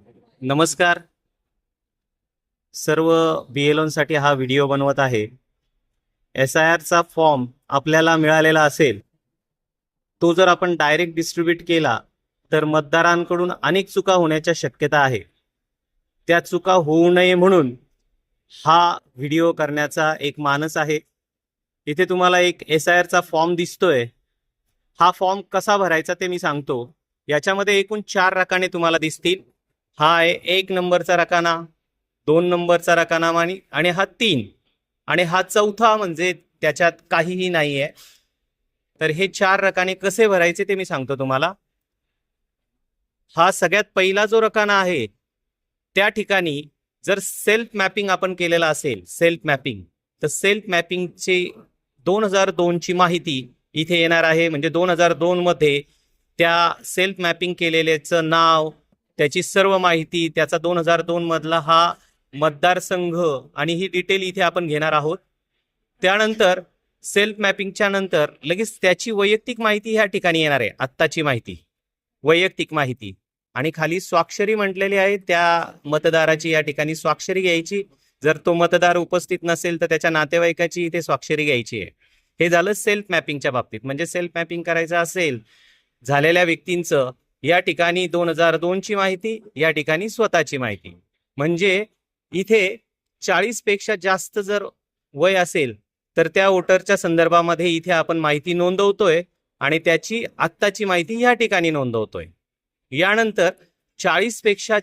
नमस्कार. सर्व BLOसाठी हा व्हिडिओ बनवत आहे. SIRचा फॉर्म आपल्याला मिळालेला असेल, तो जर आपण डायरेक्ट डिस्ट्रीब्यूट केला तर मतदारांकडून अनेक चुका होण्याच्या शक्यता आहे. त्या चुका होऊ नये म्हणून हा व्हिडिओ करण्याचा एक मानस आहे. इथे तुम्हाला एक SIRचा फॉर्म दिसतोय. हा फॉर्म कसा भरायचा ते मी सांगतो. याच्यामध्ये एकूण 4 रकाने तुम्हाला दिसतील. हा आहे 1 नंबरचा रकाना, 2 नंबरचा रकाना आणि हा 3 आणि हा चौथा म्हणजे त्याच्यात काहीही नाही आहे. तर हे 4 रकाने कसे भरायचे ते मी सांगतो तुम्हाला. हा सगळ्यात पहिला जो रकाना आहे त्या ठिकाणी जर सेल्फ मॅपिंग आपण केलेला असेल, सेल्फ मॅपिंग, तर सेल्फ मॅपिंगची 2002 ची माहिती इथे येणार आहे. म्हणजे 2002 मध्ये त्या सेल्फ मॅपिंग केलेल्याचं नाव, त्याची सर्व माहिती, त्याचा 2002 मधला हा मतदारसंघ आणि ही डिटेल इथे आपण घेणार आहोत. त्यानंतर सेल्फ मॅपिंगच्या नंतर लगेच त्याची वैयक्तिक माहिती ह्या ठिकाणी येणार आहे. आत्ताची माहिती, वैयक्तिक माहिती आणि खाली स्वाक्षरी म्हटलेली आहे. त्या मतदाराची या ठिकाणी स्वाक्षरी घ्यायची. जर तो मतदार उपस्थित नसेल तर त्याच्या नातेवाईकाची इथे स्वाक्षरी घ्यायची आहे. हे झालं सेल्फ मॅपिंगच्या बाबतीत. म्हणजे सेल्फ मॅपिंग करायचं असेल झालेल्या व्यक्तींचं, या ठिकाणी 2002 ची माहिती, या ठिकाणी स्वतःची माहिती. म्हणजे इथे 40 पेक्षा जास्त जर वय असेल तर त्या वोटरच्या संदर्भामध्ये इथे आपण माहिती नोंदवतोय आणि त्याची आत्ताची माहिती या ठिकाणी नोंदवतोय. यानंतर 40 पेक्षा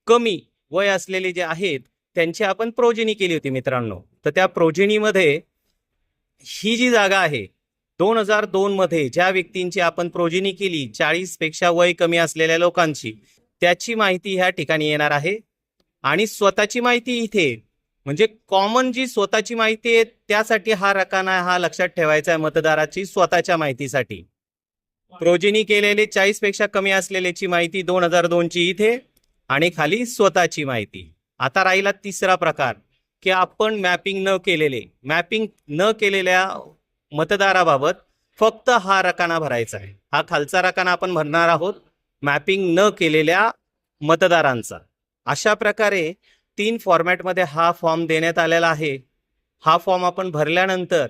कमी वय असलेले जे आहेत त्यांची आपण प्रोजेनी केली होती मित्रांनो. तर त्या प्रोजेनीमध्ये ही जी जागा आहे 2002 मध्ये ज्या व्यक्तींची आपण प्रोजेनी केली, 40 पेक्षा वय कमी असलेल्या लोकांची, त्याची माहिती ह्या ठिकाणी येणार आहे. आणि स्वतःची माहिती इथे, म्हणजे कॉमन जी स्वतःची माहिती आहे त्यासाठी हा रकाना हा लक्षात ठेवायचा आहे. मतदाराची स्वतःच्या माहितीसाठी प्रोजेनी केलेले 40 पेक्षा कमी असलेल्याची माहिती 2002 ची इथे आणि खाली स्वतःची माहिती. आता राहिला तिसरा प्रकार की आपण मॅपिंग न केलेल्या मतदाराबाबत फक्त हा रकाना भरायचा आहे. हा खालचा रकाना आपण भरणार आहोत मॅपिंग न केलेल्या मतदारांचा. अशा प्रकारे 3 फॉर्मॅटमध्ये हा फॉर्म देण्यात आलेला आहे. हा फॉर्म आपण भरल्यानंतर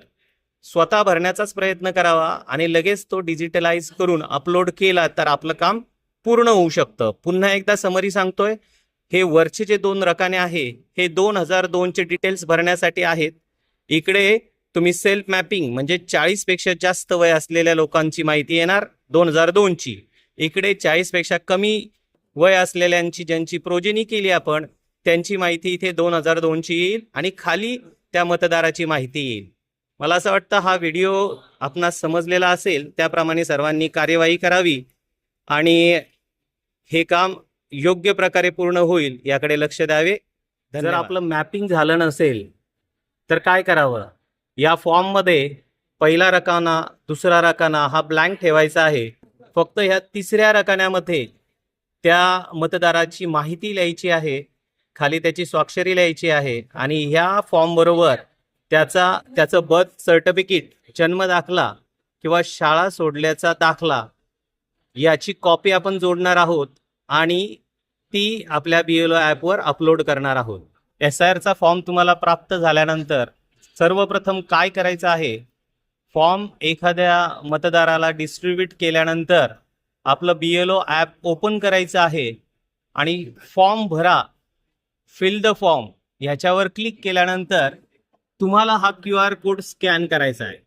स्वतः भरण्याचाच प्रयत्न करावा आणि लगेच तो डिजिटलाइज करून अपलोड केला तर आपलं काम पूर्ण होऊ शकतं. पुन्हा एकदा समरी सांगतोय. हे वरचे जे 2 रकाने आहे हे 2002 चे डिटेल्स भरण्यासाठी आहेत. इकडे तुम्ही सेल्फ मॅपिंग म्हणजे 40 पेक्षा जास्त वय असलेल्या लोकांची माहिती येणार 2002 ची. इकडे 40 पेक्षा कमी वय असलेल्यांची ज्यांची प्रोजेनी केली आपण त्यांची माहिती इथे 2002 ची येईल आणि खाली त्या मतदाराची माहिती येईल. मला असं वाटतं हा व्हिडिओ आपणास समजलेला असेल. त्याप्रमाणे सर्वांनी कार्यवाही करावी आणि हे काम योग्य प्रकारे पूर्ण होईल याकडे लक्ष द्यावे. जर आपलं मॅपिंग झालं नसेल तर काय करावं? या फॉर्म मध्ये पहिला रकाना, दुसरा रकाना हा ब्लँक ठेवायचा आहे. फक्त ह्या तिसऱ्या रकान्यामध्ये त्या मतदाराची माहिती लिहायची आहे, खाली त्याची स्वाक्षरी लिहायची आहे आणि ह्या फॉर्म बरोबर त्याचं बर्थ सर्टिफिकेट, जन्म दाखला किंवा शाळा सोडल्याचा दाखला याची कॉपी आपण जोडणार आहोत आणि ती आपल्या BLO ॲपवर अपलोड करणार आहोत. SIRचा फॉर्म तुम्हाला प्राप्त झाल्यानंतर सर्वप्रथम काय करायचं आहे? फॉर्म एखाद्या मतदाराला डिस्ट्रीब्यूट केल्यानंतर आपलं BLO ॲप ओपन करायचं आहे आणि फॉर्म भरा, फिल द फॉर्म ह्याच्यावर क्लिक केल्यानंतर तुम्हाला हा QR कोड स्कॅन करायचा आहे.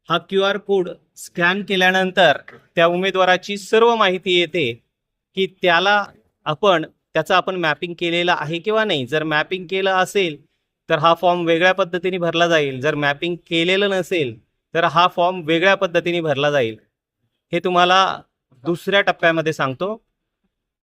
हा QR कोड स्कॅन केल्यानंतर त्या उमेदवाराची सर्व माहिती येते की त्याचा आपण मॅपिंग केलेलं आहे किंवा नाही. जर मॅपिंग केलं असेल तर हा फॉर्म वेगळ्या पद्धतीने भरला जाईल. जर मॅपिंग केलेलं नसेल तर हा फॉर्म वेगळ्या पद्धतीने भरला जाईल. हे तुम्हाला दुसऱ्या टप्प्यामध्ये सांगतो.